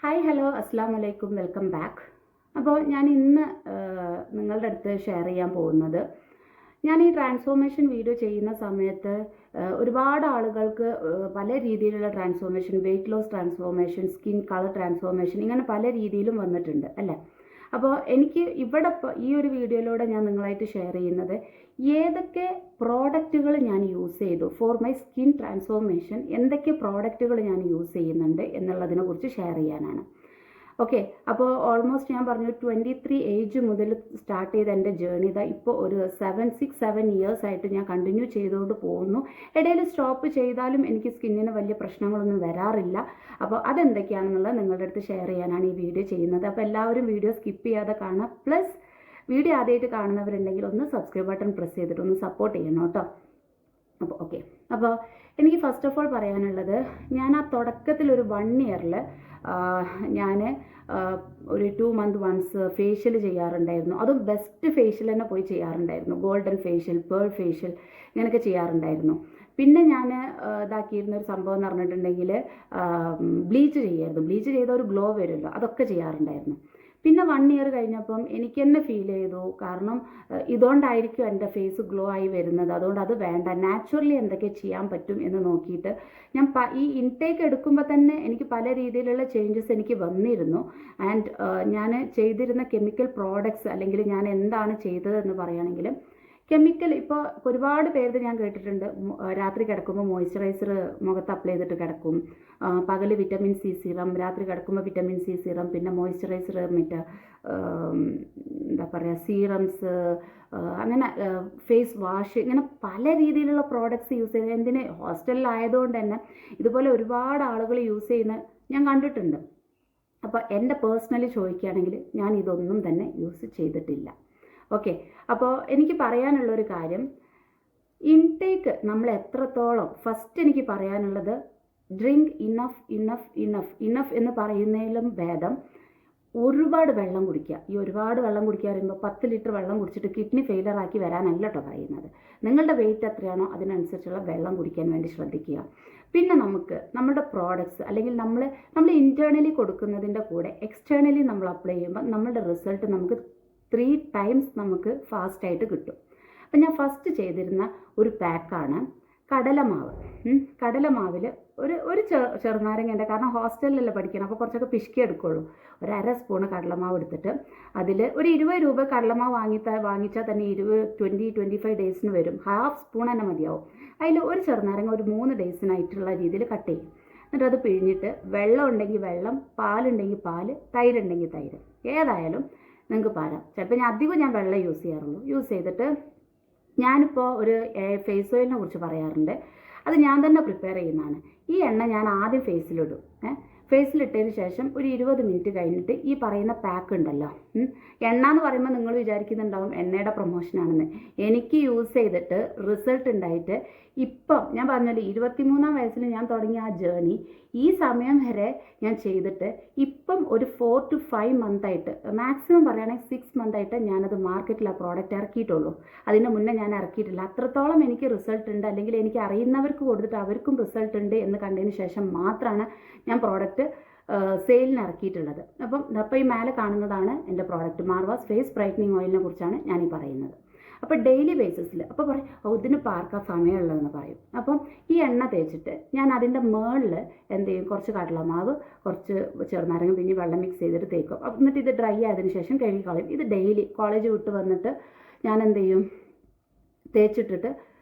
Hi hello അസ്സാം വലൈക്കും welcome back. അപ്പോൾ ഞാൻ ഇന്ന് നിങ്ങളുടെ അടുത്ത് ഷെയർ ചെയ്യാൻ പോകുന്നത്, ഞാൻ ഈ ട്രാൻസ്ഫോർമേഷൻ വീഡിയോ ചെയ്യുന്ന സമയത്ത് ഒരുപാട് ആളുകൾക്ക് പല രീതിയിലുള്ള transformation, weight loss transformation, skin colour transformation, ഇങ്ങനെ പല രീതിയിലും വന്നിട്ടുണ്ട് അല്ലേ. അപ്പോൾ എനിക്ക് ഇവിടെ ഈ ഒരു വീഡിയോയിലൂടെ ഞാൻ നിങ്ങളായിട്ട് ഷെയർ ചെയ്യുന്നത് ഏതൊക്കെ പ്രോഡക്റ്റുകൾ ഞാൻ യൂസ് ചെയ്തു ഫോർ മൈ സ്കിൻ ട്രാൻസ്ഫോർമേഷൻ, എന്തൊക്കെ പ്രോഡക്റ്റുകൾ ഞാൻ യൂസ് ചെയ്യുന്നുണ്ട് എന്നുള്ളതിനെ കുറിച്ച് ഷെയർ ചെയ്യാനാണ്. ഓക്കെ, അപ്പോൾ ഓൾമോസ്റ്റ് ഞാൻ പറഞ്ഞു 23 ഏജ് മുതൽ സ്റ്റാർട്ട് ചെയ്ത എൻ്റെ ജേർണി ഇതാ ഇപ്പോൾ ഒരു 7 ഇയേഴ്സ് ആയിട്ട് ഞാൻ കണ്ടിന്യൂ ചെയ്തുകൊണ്ട് പോകുന്നു. ഇടയിൽ സ്റ്റോപ്പ് ചെയ്താലും എനിക്ക് സ്കിന്നിന് വലിയ പ്രശ്നങ്ങളൊന്നും വരാറില്ല. അപ്പോൾ അതെന്തൊക്കെയാണെന്നുള്ളത് നിങ്ങളുടെ അടുത്ത് ഷെയർ ചെയ്യാനാണ് ഈ വീഡിയോ ചെയ്യുന്നത്. അപ്പോൾ എല്ലാവരും വീഡിയോ സ്കിപ്പ് ചെയ്യാതെ കാണുക. പ്ലസ് വീഡിയോ ആദ്യമായിട്ട് കാണുന്നവരുണ്ടെങ്കിൽ ഒന്ന് സബ്സ്ക്രൈബ് ബട്ടൺ പ്രസ് ചെയ്തിട്ട് ഒന്ന് സപ്പോർട്ട് ചെയ്യണം കേട്ടോ. അപ്പോൾ ഓക്കെ, അപ്പോൾ എനിക്ക് ഫസ്റ്റ് ഓഫ് ഓൾ പറയാനുള്ളത്, ഞാൻ ആ തുടക്കത്തിൽ ഒരു 1 ഇയറിൽ ഞാൻ ഒരു 2 മന്ത് വൺസ് ഫേഷ്യൽ ചെയ്യാറുണ്ടായിരുന്നു. അതും ബെസ്റ്റ് ഫേഷ്യൽ തന്നെ പോയി ചെയ്യാറുണ്ടായിരുന്നു. ഗോൾഡൻ ഫേഷ്യൽ, പേൾ ഫേഷ്യൽ, ഇങ്ങനെയൊക്കെ ചെയ്യാറുണ്ടായിരുന്നു. പിന്നെ ഞാൻ ഇതാക്കിയിരുന്ന ഒരു സംഭവം എന്ന് പറഞ്ഞിട്ടുണ്ടെങ്കിൽ ബ്ലീച്ച് ചെയ്യായിരുന്നു. ബ്ലീച്ച് ചെയ്ത ഒരു ഗ്ലോ വരുമല്ലോ, അതൊക്കെ ചെയ്യാറുണ്ടായിരുന്നു. പിന്നെ 1 ഇയർ കഴിഞ്ഞപ്പം എനിക്ക് തന്നെ ഫീൽ ചെയ്തു, കാരണം ഇതുകൊണ്ടായിരിക്കും എൻ്റെ ഫേസ് ഗ്ലോ ആയി വരുന്നത്, അതുകൊണ്ട് അത് വേണ്ട, നാച്ചുറലി എന്തൊക്കെ ചെയ്യാൻ പറ്റും എന്ന് നോക്കിയിട്ട് ഞാൻ ഈ ഇൻടേക്ക് എടുക്കുമ്പോൾ തന്നെ എനിക്ക് പല രീതിയിലുള്ള ചേഞ്ചസ് എനിക്ക് വന്നിരുന്നു. ആൻഡ് ഞാൻ ചെയ്തിരുന്ന കെമിക്കൽ പ്രോഡക്ട്സ്, അല്ലെങ്കിൽ ഞാൻ എന്താണ് ചെയ്തതെന്ന് പറയുകയാണെങ്കിൽ, കെമിക്കൽ ഇപ്പോൾ ഒരുപാട് പേര് ഞാൻ കേട്ടിട്ടുണ്ട്, രാത്രി കിടക്കുമ്പോൾ മോയ്സ്ചറൈസർ മുഖത്ത് അപ്ലൈ ചെയ്തിട്ട് കിടക്കും, പകൽ വിറ്റമിൻ സി സീറം, രാത്രി കിടക്കുമ്പോൾ വിറ്റമിൻ സി സീറം, പിന്നെ മോയ്സ്ചറൈസർ, മറ്റേ എന്താ പറയുക സീറംസ്, അങ്ങനെ ഫേസ് വാഷ്, ഇങ്ങനെ പല രീതിയിലുള്ള പ്രോഡക്ട്സ് യൂസ് ചെയ്ത്, എന്തിന് ഹോസ്റ്റലിലായതുകൊണ്ട് തന്നെ ഇതുപോലെ ഒരുപാട് ആളുകൾ യൂസ് ചെയ്യുന്ന ഞാൻ കണ്ടിട്ടുണ്ട്. അപ്പോൾ എൻ്റെ പേഴ്സണലി ചോദിക്കുകയാണെങ്കിൽ ഞാൻ ഇതൊന്നും തന്നെ യൂസ് ചെയ്തിട്ടില്ല. ഓക്കെ, അപ്പോൾ എനിക്ക് പറയാനുള്ളൊരു കാര്യം, ഇൻടേക്ക് നമ്മൾ എത്രത്തോളം, ഫസ്റ്റ് എനിക്ക് പറയാനുള്ളത്, drink enough enough enough enough എന്ന് പറയുന്നതിലും ഭേദം ഒരുപാട് വെള്ളം കുടിക്കുക. ഈ ഒരുപാട് വെള്ളം കുടിക്കുക പറയുമ്പോൾ 10 ലിറ്റർ വെള്ളം കുടിച്ചിട്ട് കിഡ്നി ഫെയിലർ ആക്കി വരാനല്ല കേട്ടോ പറയുന്നത്. നിങ്ങളുടെ വെയിറ്റ് എത്രയാണോ അതിനനുസരിച്ചുള്ള വെള്ളം കുടിക്കാൻ വേണ്ടി ശ്രദ്ധിക്കുക. പിന്നെ നമ്മുടെ പ്രോഡക്ട്സ്, അല്ലെങ്കിൽ നമ്മൾ ഇൻറ്റേർണലി കൊടുക്കുന്നതിൻ്റെ കൂടെ എക്സ്റ്റേർണലി നമ്മൾ അപ്ലൈ ചെയ്യുമ്പോൾ നമ്മളുടെ റിസൾട്ട് നമുക്ക് 3 ടൈംസ് നമുക്ക് ഫാസ്റ്റായിട്ട് കിട്ടും. അപ്പം ഞാൻ ഫസ്റ്റ് ചെയ്തിരുന്ന ഒരു പാക്കാണ് കടലമാവ്. കടലമാവിൽ ഒരു ചെറുനാരങ്ങേൻ്റെ, കാരണം ഹോസ്റ്റലിലല്ലേ പഠിക്കണം, അപ്പോൾ കുറച്ചൊക്കെ പിശുക്കി എടുക്കുള്ളൂ. ഒരു 1/2 സ്പൂണ് കടലമാവ് എടുത്തിട്ട് അതിൽ ഒരു 20 രൂപ കടലമാവ് വാങ്ങിച്ചാൽ തന്നെ 20-25 ഡേയ്സിന് വരും. 1/2 സ്പൂൺ തന്നെ മതിയാവും. അതിൽ ഒരു ചെറുനാരങ്ങ ഒരു 3 ഡേയ്സിനായിട്ടുള്ള രീതിയിൽ കട്ട് ചെയ്യും. എന്നിട്ട് അത് പിഴിഞ്ഞിട്ട്, വെള്ളം ഉണ്ടെങ്കിൽ വെള്ളം, പാലുണ്ടെങ്കിൽ പാല്, തൈരുണ്ടെങ്കിൽ തൈര്, ഏതായാലും നിങ്ങൾക്ക് പാരാം. ചിലപ്പോൾ ഞാൻ വെള്ളം യൂസ് ചെയ്യാറുള്ളൂ. യൂസ് ചെയ്തിട്ട് ഞാനിപ്പോൾ ഒരു ഫേസ് ഓയിലിനെ കുറിച്ച് പറയാറുണ്ട്. അത് ഞാൻ തന്നെ പ്രിപ്പയർ ചെയ്യുന്നതാണ്. ഈ എണ്ണ ഞാൻ ആദ്യം ഫേസിലിടും. ഫേസിലിട്ടതിന് ശേഷം ഒരു 20 മിനിറ്റ് കഴിഞ്ഞിട്ട് ഈ പറയുന്ന പാക്ക് ഉണ്ടല്ലോ, എണ്ണ എന്ന് പറയുമ്പോൾ നിങ്ങൾ വിചാരിക്കുന്നുണ്ടാവും എണ്ണയുടെ പ്രൊമോഷനാണെന്ന്. എനിക്ക് യൂസ് ചെയ്തിട്ട് റിസൾട്ട് ഉണ്ടായിട്ട്, ഇപ്പം ഞാൻ പറഞ്ഞല്ലോ 23-ാം വയസ്സിൽ ഞാൻ തുടങ്ങിയ ആ ജേർണി, ഈ സമയം വരെ ഞാൻ ചെയ്തിട്ട് ഇപ്പം ഒരു 4 to 5 മന്തായിട്ട്, മാക്സിമം പറയുകയാണെങ്കിൽ 6 മന്തായിട്ട് ഞാനത് മാർക്കറ്റിൽ ആ പ്രോഡക്റ്റ് ഇറക്കിയിട്ടുള്ളൂ. അതിന് മുന്നേ ഞാൻ ഇറക്കിയിട്ടില്ല. അത്രത്തോളം എനിക്ക് റിസൾട്ട് ഉണ്ട്, അല്ലെങ്കിൽ എനിക്ക് അറിയുന്നവർക്ക് കൊടുത്തിട്ട് അവർക്കും റിസൾട്ട് ഉണ്ട് എന്ന് കണ്ടതിന് ശേഷം മാത്രമാണ് ഞാൻ പ്രോഡക്റ്റ് സെയിലിന് ഇറക്കിയിട്ടുള്ളത്. അപ്പോൾ ഈ മേലെ കാണുന്നതാണ് എൻ്റെ പ്രോഡക്റ്റ്, മാർവാസ് ഫേസ് ബ്രൈറ്റനിങ് ഓയിലിനെ കുറിച്ചാണ് ഞാനീ പറയുന്നത്. അപ്പോൾ ഡെയിലി ബേസിസിൽ, അപ്പോൾ പറയും ഇതിന് പാർക്കാൻ സമയമുള്ളതെന്ന് പറയും. അപ്പം ഈ എണ്ണ തേച്ചിട്ട് ഞാൻ അതിൻ്റെ മുകളിൽ എന്ത് ചെയ്യും, കുറച്ച് കടലമാവ്, കുറച്ച് ചെറുനാരങ്ങ പിന്നെ വെള്ളം മിക്സ് ചെയ്തിട്ട് തേക്കും. എന്നിട്ട് ഇത് ഡ്രൈ ആയതിനു ശേഷം കഴുകി കളയും. ഇത് ഡെയിലി കോളേജ് വിട്ട് വന്നിട്ട് ഞാൻ എന്ത് ചെയ്യും, തേച്ചിട്ടിട്ട്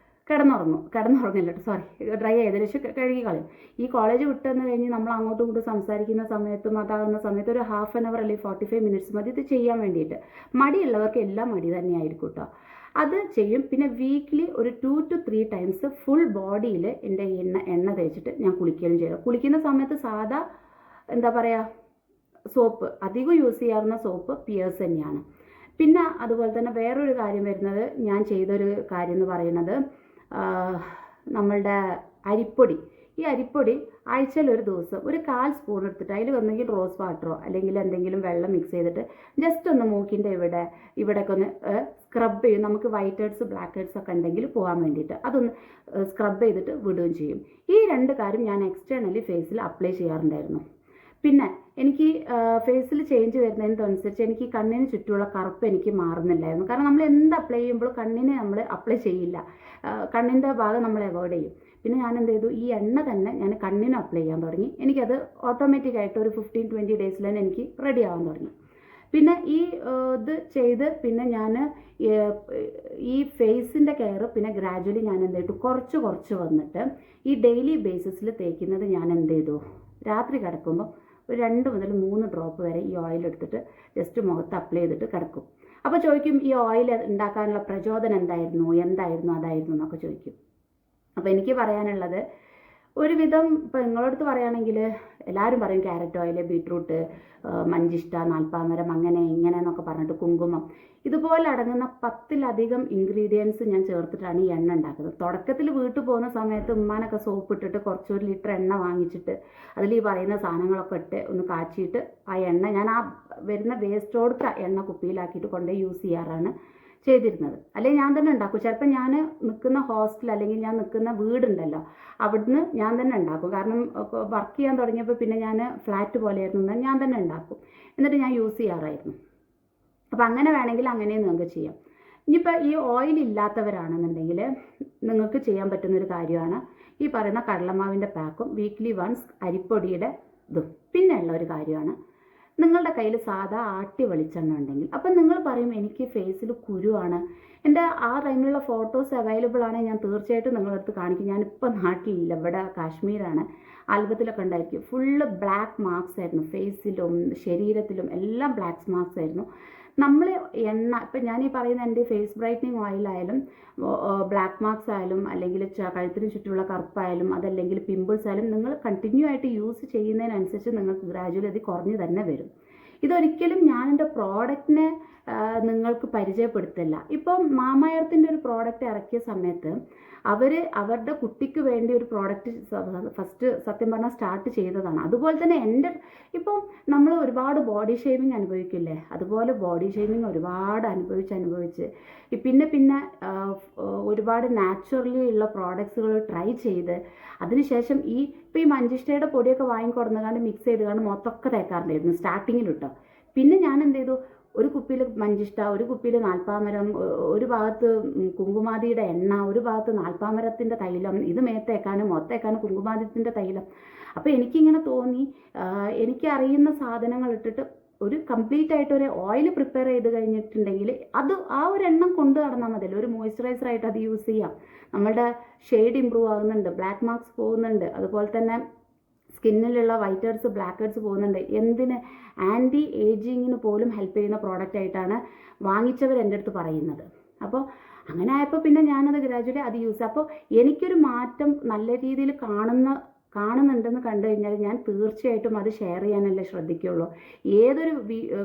കിടന്നുറങ്ങില്ല, സോറി, ഡ്രൈ ആയതിനു ശേഷം കഴുകി കളയും. ഈ കോളേജ് വിട്ടെന്ന് കഴിഞ്ഞ് നമ്മൾ അങ്ങോട്ടും ഇങ്ങോട്ടും സംസാരിക്കുന്ന സമയത്തും അതാകുന്ന സമയത്ത് ഒരു 1/2 അവർ അല്ലെങ്കിൽ 45 മിനിറ്റ്സ് മതി ഇത് ചെയ്യാൻ വേണ്ടിയിട്ട്. മടിയുള്ളവർക്ക് എല്ലാം മടി തന്നെയായിരിക്കും കേട്ടോ. അത് ചെയ്യും. പിന്നെ വീക്ക്ലി ഒരു 2 to 3 ടൈംസ് ഫുൾ ബോഡിയിൽ എൻ്റെ എണ്ണ തേച്ചിട്ട് ഞാൻ കുളിക്കുകയും ചെയ്യും. കുളിക്കുന്ന സമയത്ത് സാധാ എന്താ പറയുക സോപ്പ്, അധികം യൂസ് ചെയ്യാറുള്ള സോപ്പ് പിയേഴ്സ് തന്നെയാണ്. പിന്നെ അതുപോലെ തന്നെ വേറൊരു കാര്യം വരുന്നത്, ഞാൻ ചെയ്തൊരു കാര്യം എന്ന് പറയുന്നത്, നമ്മളുടെ അരിപ്പൊടി. ഈ അരിപ്പൊടി ആഴ്ചയിൽ ഒരു ദിവസം ഒരു 1/4 സ്പൂൺ എടുത്തിട്ട് അതിൽ ഒന്നെങ്കിൽ റോസ് വാട്ടറോ അല്ലെങ്കിൽ എന്തെങ്കിലും വെള്ളം മിക്സ് ചെയ്തിട്ട് ജസ്റ്റ് ഒന്ന് മൂക്കിൻ്റെ ഇവിടെയൊക്കെ ഒന്ന് സ്ക്രബ് ചെയ്യും. നമുക്ക് വൈറ്റ് ഹെഡ്സ് ബ്ലാക്ക് ഹെഡ്സ് ഒക്കെ ഉണ്ടെങ്കിൽ പോകാൻ വേണ്ടിയിട്ട് അതൊന്ന് സ്ക്രബ് ചെയ്തിട്ട് വിടുകയും ചെയ്യും. ഈ 2 കാര്യം ഞാൻ എക്സ്റ്റേണലി ഫേസിൽ അപ്ലൈ ചെയ്യാറുണ്ടായിരുന്നു. പിന്നെ എനിക്ക് ഫേസിൽ ചേഞ്ച് വരുന്നതിനനുസരിച്ച് എനിക്ക് കണ്ണിന് ചുറ്റുമുള്ള കറുപ്പ് എനിക്ക് മാറുന്നില്ലായിരുന്നു. കാരണം നമ്മൾ എന്ത് അപ്ലൈ ചെയ്യുമ്പോഴും കണ്ണിന് നമ്മൾ അപ്ലൈ ചെയ്യില്ല, കണ്ണിൻ്റെ ഭാഗം നമ്മൾ അവോയ്ഡ് ചെയ്യും. പിന്നെ ഞാൻ എന്ത് ചെയ്തു, ഈ എണ്ണ തന്നെ ഞാൻ കണ്ണിന് അപ്ലൈ ചെയ്യാൻ തുടങ്ങി. എനിക്കത് ഓട്ടോമാറ്റിക്കായിട്ട് ഒരു 15-20 ഡേയ്സിൽ തന്നെ എനിക്ക് റെഡി ആവാൻ തുടങ്ങി. പിന്നെ ഈ ഇത് ചെയ്ത് പിന്നെ ഞാൻ ഈ ഫേസിൻ്റെ കെയർ പിന്നെ ഗ്രാജുവലി ഞാൻ എന്ത് ചെയ്തു, കുറച്ച് വന്നിട്ട് ഈ ഡെയിലി ബേസിസിൽ തേക്കുന്നത് ഞാൻ എന്ത് ചെയ്തു, രാത്രി കിടക്കുമ്പോൾ ഒരു 2 മുതൽ 3 ഡ്രോപ്പ് വരെ ഈ ഓയിൽ എടുത്തിട്ട് ജസ്റ്റ് മുഖത്ത് അപ്ലൈ ചെയ്തിട്ട് കിടക്കും. അപ്പോൾ ചോദിക്കും, ഈ ഓയിൽ ഉണ്ടാക്കാനുള്ള പ്രചോദനം എന്തായിരുന്നു അതായിരുന്നു എന്നൊക്കെ ചോദിക്കും. അപ്പോൾ എനിക്ക് പറയാനുള്ളത്, ഒരുവിധം ഇപ്പോൾ നിങ്ങളടുത്ത് പറയുകയാണെങ്കിൽ എല്ലാവരും പറയും ക്യാരറ്റ് ഓയിൽ, ബീട്രൂട്ട്, മഞ്ചിഷ്ട, നാൽപ്പാമരം, അങ്ങനെ ഇങ്ങനെ എന്നൊക്കെ പറഞ്ഞിട്ട് കുങ്കുമം, ഇതുപോലെ അടങ്ങുന്ന 10-ലധികം ഇൻഗ്രീഡിയൻസ് ഞാൻ ചേർത്തിട്ടാണ് ഈ എണ്ണ ഉണ്ടാക്കുന്നത്. തുടക്കത്തിൽ വീട്ടിൽ പോകുന്ന സമയത്ത് ഉമ്മാനൊക്കെ സോപ്പ് ഇട്ടിട്ട് കുറച്ച് 1 ലിറ്റർ എണ്ണ വാങ്ങിച്ചിട്ട് അതിൽ ഈ പറയുന്ന സാധനങ്ങളൊക്കെ ഇട്ട് ഒന്ന് കാച്ചിയിട്ട് ആ എണ്ണ ഞാൻ ആ വരുന്ന വേസ്റ്റോടുത്ത എണ്ണ കുപ്പിയിലാക്കിയിട്ട് കൊണ്ടുപോയി യൂസ് ചെയ്യാറാണ് ചെയ്തിരുന്നത്. അല്ലെങ്കിൽ ഞാൻ തന്നെ ഉണ്ടാക്കും. ചിലപ്പോൾ ഞാൻ നിൽക്കുന്ന ഹോസ്റ്റൽ അല്ലെങ്കിൽ ഞാൻ നിൽക്കുന്ന വീടുണ്ടല്ലോ, അവിടുന്ന് ഞാൻ തന്നെ ഉണ്ടാക്കും. കാരണം വർക്ക് ചെയ്യാൻ തുടങ്ങിയപ്പോൾ പിന്നെ ഞാൻ ഫ്ലാറ്റ് പോലെയായിരുന്നു, ഞാൻ തന്നെ ഉണ്ടാക്കും, എന്നിട്ട് ഞാൻ യൂസ് ചെയ്യാറായിരുന്നു. അപ്പോൾ അങ്ങനെ വേണമെങ്കിൽ അങ്ങനെയും നിങ്ങൾക്ക് ചെയ്യാം. ഇനിയിപ്പോൾ ഈ ഓയിൽ ഇല്ലാത്തവരാണെന്നുണ്ടെങ്കിൽ നിങ്ങൾക്ക് ചെയ്യാൻ പറ്റുന്നൊരു കാര്യമാണ് ഈ പറയുന്ന കടലമാവിൻ്റെ പാക്കും വീക്ക്ലി വൺസ് അരിപ്പൊടിയുടെ ഇതും. പിന്നെ ഉള്ള ഒരു കാര്യമാണ്, നിങ്ങളുടെ കയ്യിൽ സാധാ ആട്ടി വെളിച്ചെണ്ണ ഉണ്ടെങ്കിൽ, അപ്പം നിങ്ങൾ പറയും എനിക്ക് ഫേസിൽ കുരുവാണ്, എൻ്റെ ആ ടൈമിലുള്ള ഫോട്ടോസ് അവൈലബിൾ ആണ്, ഞാൻ തീർച്ചയായിട്ടും നിങ്ങളുടെ അടുത്ത് കാണിക്കും. ഞാനിപ്പോൾ നാട്ടിലില്ല, ഇവിടെ കാശ്മീരാണ്. ആൽബത്തിലൊക്കെ ഉണ്ടായിരിക്കും. ഫുള്ള് ബ്ലാക്ക് മാർക്സ് ആയിരുന്നു, ഫേസിലും ശരീരത്തിലും എല്ലാം ബ്ലാക്ക് മാർക്സ് ആയിരുന്നു. നമ്മൾ എണ്ണ ഇപ്പം ഞാൻ ഈ പറയുന്ന എൻ്റെ ഫേസ് ബ്രൈറ്റനിങ് ഓയിലായാലും ബ്ലാക്ക് മാർക്സ് ആയാലും അല്ലെങ്കിൽ കഴുത്തിന് ചുറ്റുമുള്ള കറുപ്പായാലും അതല്ലെങ്കിൽ പിമ്പിൾസ് ആയാലും നിങ്ങൾ കണ്ടിന്യൂ ആയിട്ട് യൂസ് ചെയ്യുന്നതിനനുസരിച്ച് നിങ്ങൾക്ക് ഗ്രാജുവലി അത് കുറഞ്ഞു തന്നെ വരും. ഇതൊരിക്കലും ഞാൻ എൻ്റെ പ്രോഡക്റ്റിനെ നിങ്ങൾക്ക് പരിചയപ്പെടുത്തില്ല. ഇപ്പം മാമയർത്തിൻ്റെ ഒരു പ്രോഡക്റ്റ് ഇറക്കിയ സമയത്ത് അവരുടെ കുട്ടിക്ക് വേണ്ടി ഒരു പ്രോഡക്റ്റ് ഫസ്റ്റ് സത്യം പറഞ്ഞാൽ സ്റ്റാർട്ട് ചെയ്തതാണ്. അതുപോലെ തന്നെ എൻ്റെ ഇപ്പം നമ്മൾ ഒരുപാട് ബോഡി ഷേമിങ് അനുഭവിക്കില്ലേ, അതുപോലെ ബോഡി ഷേമിങ് ഒരുപാട് അനുഭവിച്ച് പിന്നെ ഒരുപാട് നാച്ചുറലി ഉള്ള പ്രോഡക്ട്സുകൾ ട്രൈ ചെയ്ത് അതിനുശേഷം ഇപ്പോൾ ഈ മഞ്ചിഷ്ടയുടെ പൊടിയൊക്കെ വാങ്ങിക്കൊടുന്നുകൊണ്ട് മിക്സ് ചെയ്തുകൊണ്ട് മൊത്തമൊക്കെ തേക്കാറുണ്ടായിരുന്നു സ്റ്റാർട്ടിങ്ങിൽ കേട്ടോ. പിന്നെ ഞാൻ എന്ത് ചെയ്തു, ഒരു കുപ്പിയിൽ മഞ്ചിഷ്ട, ഒരു കുപ്പിയിൽ നാൽപ്പാമരം, ഒരു ഭാഗത്ത് കുങ്കുമാതിയുടെ എണ്ണ, ഒരു ഭാഗത്ത് നാൽപ്പാമരത്തിൻ്റെ തൈലം, ഇത് മേത്തേക്കാനും മൊത്തേക്കാനും കുങ്കുമാതിത്തിൻ്റെ തൈലം. അപ്പോൾ എനിക്കിങ്ങനെ തോന്നി, എനിക്കറിയുന്ന സാധനങ്ങൾ ഇട്ടിട്ട് ഒരു കംപ്ലീറ്റ് ആയിട്ട് ഒരു ഓയിൽ പ്രിപ്പയർ ചെയ്ത് കഴിഞ്ഞിട്ടുണ്ടെങ്കിൽ അത് ആ ഒരു എണ്ണം കൊണ്ട് നടന്നാൽ മതിയല്ലോ. ഒരു മോയ്സ്ചറൈസറായിട്ട് അത് യൂസ് ചെയ്യാം. നമ്മളുടെ ഷെയ്ഡ് ഇമ്പ്രൂവ് ആകുന്നുണ്ട്, ബ്ലാക്ക് മാർക്സ് പോകുന്നുണ്ട്, അതുപോലെ തന്നെ സ്കിന്നിലുള്ള വൈറ്റ് ഹെഡ്സ് ബ്ലാക്ക് ഹെഡ്സ് പോകുന്നുണ്ട്. എന്തിന്, ആൻറ്റി ഏജിങ്ങിന് പോലും ഹെൽപ്പ് ചെയ്യുന്ന പ്രോഡക്റ്റ് ആയിട്ടാണ് വാങ്ങിച്ചവർ എൻ്റെ അടുത്ത് പറയുന്നത്. അപ്പോൾ അങ്ങനെ ആയപ്പോൾ പിന്നെ ഞാനത് ഗ്രാജുവലി അത് യൂസ്. അപ്പോൾ എനിക്കൊരു മാറ്റം നല്ല രീതിയിൽ കാണുന്നുണ്ടെന്ന് കണ്ടു കഴിഞ്ഞാൽ ഞാൻ തീർച്ചയായിട്ടും അത് ഷെയർ ചെയ്യാനല്ലേ ശ്രദ്ധിക്കുകയുള്ളൂ. ഏതൊരു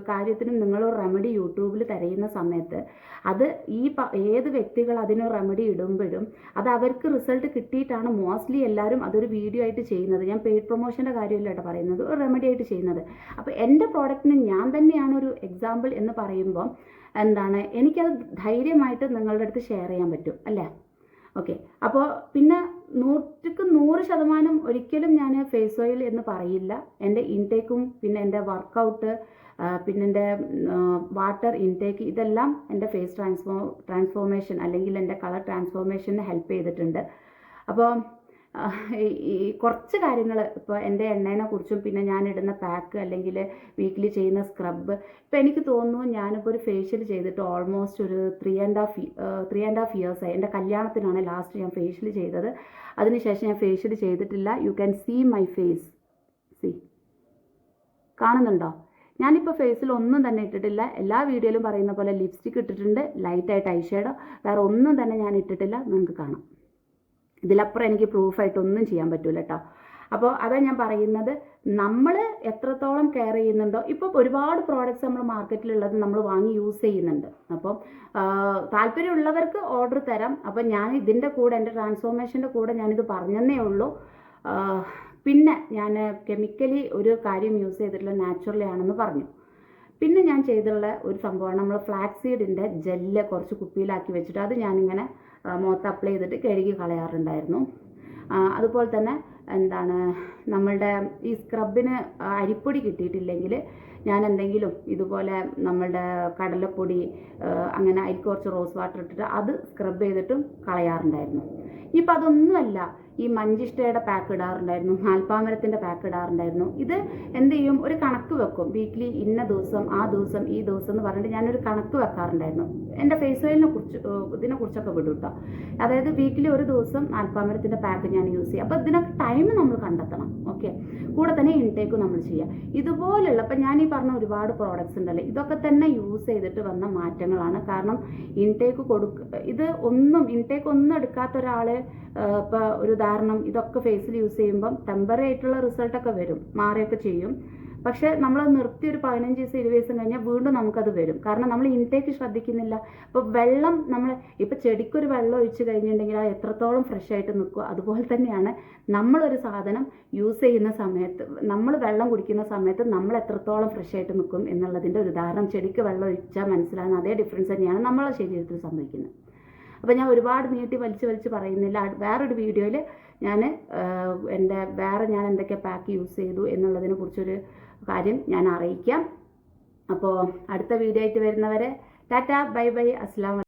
കാര്യത്തിനും നിങ്ങളൊരു റെമഡി യൂട്യൂബിൽ തിരയുന്ന സമയത്ത് അത് ഏത് വ്യക്തികൾ അതിനൊരു റെമഡി ഇടുമ്പോഴും അത് അവർക്ക് റിസൾട്ട് കിട്ടിയിട്ടാണ് മോസ്റ്റ്ലി എല്ലാവരും അതൊരു വീഡിയോ ആയിട്ട് ചെയ്യുന്നത്. ഞാൻ പെയ്ഡ് പ്രൊമോഷൻ്റെ കാര്യമല്ല കേട്ടോ പറയുന്നത്, ഒരു റെമഡി ആയിട്ട് ചെയ്യുന്നത്. അപ്പോൾ എൻ്റെ പ്രോഡക്റ്റിന് ഞാൻ തന്നെയാണ് ഒരു എക്സാമ്പിൾ എന്ന് പറയുമ്പോൾ എനിക്കത് ധൈര്യമായിട്ട് നിങ്ങളുടെ അടുത്ത് ഷെയർ ചെയ്യാൻ പറ്റും അല്ലേ. ഓക്കെ, അപ്പോൾ പിന്നെ 100% ഒരിക്കലും ഞാൻ ഫേസ് ഓയിൽ എന്ന് പറയില്ല. എൻ്റെ ഇൻടേക്കും പിന്നെ എൻ്റെ വർക്കൗട്ട് പിന്നെ എൻ്റെ വാട്ടർ ഇൻടേക്ക് ഇതെല്ലാം എൻ്റെ ഫേസ് ട്രാൻസ്ഫോർമേഷൻ അല്ലെങ്കിൽ എൻ്റെ കളർ ട്രാൻസ്ഫോർമേഷന് ഹെൽപ്പ് ചെയ്തിട്ടുണ്ട്. അപ്പോൾ ഈ കുറച്ച് കാര്യങ്ങൾ ഇപ്പോൾ എൻ്റെ എണ്ണേനെ കുറിച്ചും പിന്നെ ഞാൻ ഇടുന്ന പാക്ക് അല്ലെങ്കിൽ വീക്കിലി ചെയ്യുന്ന സ്ക്രബ്, ഇപ്പോൾ എനിക്ക് തോന്നുന്നു ഞാനിപ്പോൾ ഒരു ഫേഷ്യൽ ചെയ്തിട്ട് ഓൾമോസ്റ്റ് ഒരു 3.5 ഇയേഴ്സായി. എൻ്റെ കല്യാണത്തിനാണ് ലാസ്റ്റ് ഞാൻ ഫേഷ്യൽ ചെയ്തത്. അതിനുശേഷം ഞാൻ ഫേഷ്യൽ ചെയ്തിട്ടില്ല. You can see my face, കാണുന്നുണ്ടോ? ഞാനിപ്പോൾ ഫേസിൽ ഒന്നും തന്നെ ഇട്ടിട്ടില്ല. എല്ലാ വീഡിയോയിലും പറയുന്ന പോലെ ലിപ്സ്റ്റിക് ഇട്ടിട്ടുണ്ട്, ലൈറ്റായിട്ട് ഐഷേഡോ, വേറെ ഒന്നും തന്നെ ഞാൻ ഇട്ടിട്ടില്ല. നിങ്ങൾക്ക് കാണാം. ഇതിലപ്പുറം എനിക്ക് പ്രൂഫായിട്ടൊന്നും ചെയ്യാൻ പറ്റില്ല കേട്ടോ. അപ്പോൾ അതാണ് ഞാൻ പറയുന്നത്, നമ്മൾ എത്രത്തോളം കെയർ ചെയ്യുന്നുണ്ടോ. ഇപ്പോൾ ഒരുപാട് പ്രോഡക്റ്റ്സ് നമ്മൾ മാർക്കറ്റിലുള്ളത് നമ്മൾ വാങ്ങി യൂസ് ചെയ്യുന്നുണ്ട്. അപ്പോൾ താല്പര്യമുള്ളവർക്ക് ഓർഡർ തരാം. അപ്പോൾ ഞാൻ ഇതിൻ്റെ കൂടെ എൻ്റെ ട്രാൻസ്ഫോർമേഷൻ്റെ കൂടെ ഞാനിത് പറഞ്ഞതേ ഉള്ളൂ. പിന്നെ ഞാൻ കെമിക്കലി ഒരു കാര്യം യൂസ് ചെയ്തിട്ടുള്ള നാച്ചുറലി ആണെന്ന് പറഞ്ഞു. പിന്നെ ഞാൻ ചെയ്തിട്ടുള്ള ഒരു സംഭവമാണ് നമ്മൾ ഫ്ലാക്സ് സീഡിൻ്റെ ജെല്ല് കുറച്ച് കുപ്പിയിലാക്കി വെച്ചിട്ട് അത് ഞാനിങ്ങനെ മുഖത്ത് അപ്ലൈ ചെയ്തിട്ട് കഴുകി കളയാറുണ്ടായിരുന്നു. അതുപോലെ തന്നെ എന്താണ് നമ്മളുടെ ഈ സ്ക്രബിന് അരിപ്പൊടി കിട്ടിയിട്ടില്ലെങ്കിൽ ഞാൻ എന്തെങ്കിലും ഇതുപോലെ നമ്മളുടെ കടലപ്പൊടി അങ്ങനെ അതിൽ കുറച്ച് റോസ് വാട്ടർ ഇട്ടിട്ട് അത് സ്ക്രബ് ചെയ്തിട്ടും കളയാറുണ്ടായിരുന്നു. ഇപ്പം അതൊന്നുമല്ല, ഈ മഞ്ചിഷ്ടയുടെ പാക്ക് ഇടാറുണ്ടായിരുന്നു, നാൽപ്പാമരത്തിൻ്റെ പാക്ക് ഇടാറുണ്ടായിരുന്നു. ഇത് എന്ത് ചെയ്യും, ഒരു കണക്ക് വെക്കും, വീക്ക്ലി ഇന്ന ദിവസം ആ ദിവസം ഈ ദിവസം എന്ന് പറഞ്ഞിട്ട് ഞാനൊരു കണക്ക് വെക്കാറുണ്ടായിരുന്നു. എൻ്റെ ഫേസ് ഓയിലിനെ കുറിച്ച് ഇതിനെക്കുറിച്ചൊക്കെ വിടും കേട്ടോ. അതായത് വീക്കിലി ഒരു ദിവസം നാൽപ്പാമരത്തിൻ്റെ പാക്ക് ഞാൻ യൂസ് ചെയ്യും. അപ്പോൾ ഇതിനൊക്കെ ടൈം നമ്മൾ കണ്ടെത്തണം. ഓക്കെ, കൂടെ തന്നെ ഇൻടേക്കും നമ്മൾ ചെയ്യുക. ഇതുപോലുള്ള ഇപ്പം ഞാൻ ഈ പറഞ്ഞ ഒരുപാട് പ്രോഡക്റ്റ്സ് ഉണ്ടല്ലോ, ഇതൊക്കെ തന്നെ യൂസ് ചെയ്തിട്ട് വന്ന മാറ്റങ്ങളാണ്. കാരണം ഇൻടേക്ക് ഇൻടേക്ക് ഒന്നും എടുക്കാത്ത ഒരാൾ ഇപ്പോൾ ഒരു ഉദാഹരണം ഇതൊക്കെ ഫേസിൽ യൂസ് ചെയ്യുമ്പം ടെമ്പററി ആയിട്ടുള്ള റിസൾട്ടൊക്കെ വരും, മാറുകയൊക്കെ ചെയ്യും. പക്ഷേ നമ്മൾ നിർത്തി ഒരു 15 ദിവസം 20 ദിവസം കഴിഞ്ഞാൽ വീണ്ടും നമുക്കത് വരും. കാരണം നമ്മൾ ഇൻടേക്ക് ശ്രദ്ധിക്കുന്നില്ല. ഇപ്പോൾ വെള്ളം നമ്മൾ ഇപ്പോൾ ചെടിക്കൊരു വെള്ളം ഒഴിച്ച് കഴിഞ്ഞിട്ടുണ്ടെങ്കിൽ അത് എത്രത്തോളം ഫ്രഷ് ആയിട്ട് നിൽക്കുക, അതുപോലെ തന്നെയാണ് നമ്മളൊരു സാധനം യൂസ് ചെയ്യുന്ന സമയത്ത്, നമ്മൾ വെള്ളം കുടിക്കുന്ന സമയത്ത് നമ്മൾ എത്രത്തോളം ഫ്രഷ് ആയിട്ട് നിൽക്കും എന്നുള്ളതിൻ്റെ ഒരു ഉദാഹരണം ചെടിക്ക് വെള്ളം ഒഴിച്ചാൽ മനസ്സിലാകുന്ന അതേ ഡിഫറൻസ് തന്നെയാണ് നമ്മളെ ശരീരത്തിൽ സംഭവിക്കുന്നത്. അപ്പോൾ ഞാൻ ഒരുപാട് നീട്ടി വലിച്ച് പറയുന്നില്ല. വേറൊരു വീഡിയോയിൽ ഞാൻ ഞാൻ എന്തൊക്കെ പാക്ക് യൂസ് ചെയ്തു എന്നുള്ളതിനെ കുറിച്ചൊരു കാര്യം ഞാൻ അറിയിക്കാം. അപ്പോൾ അടുത്ത വീഡിയോ ആയിട്ട് വരുന്നവരെ ടാറ്റ, ബൈ ബൈ, അസ്സലാമു അലൈക്കും.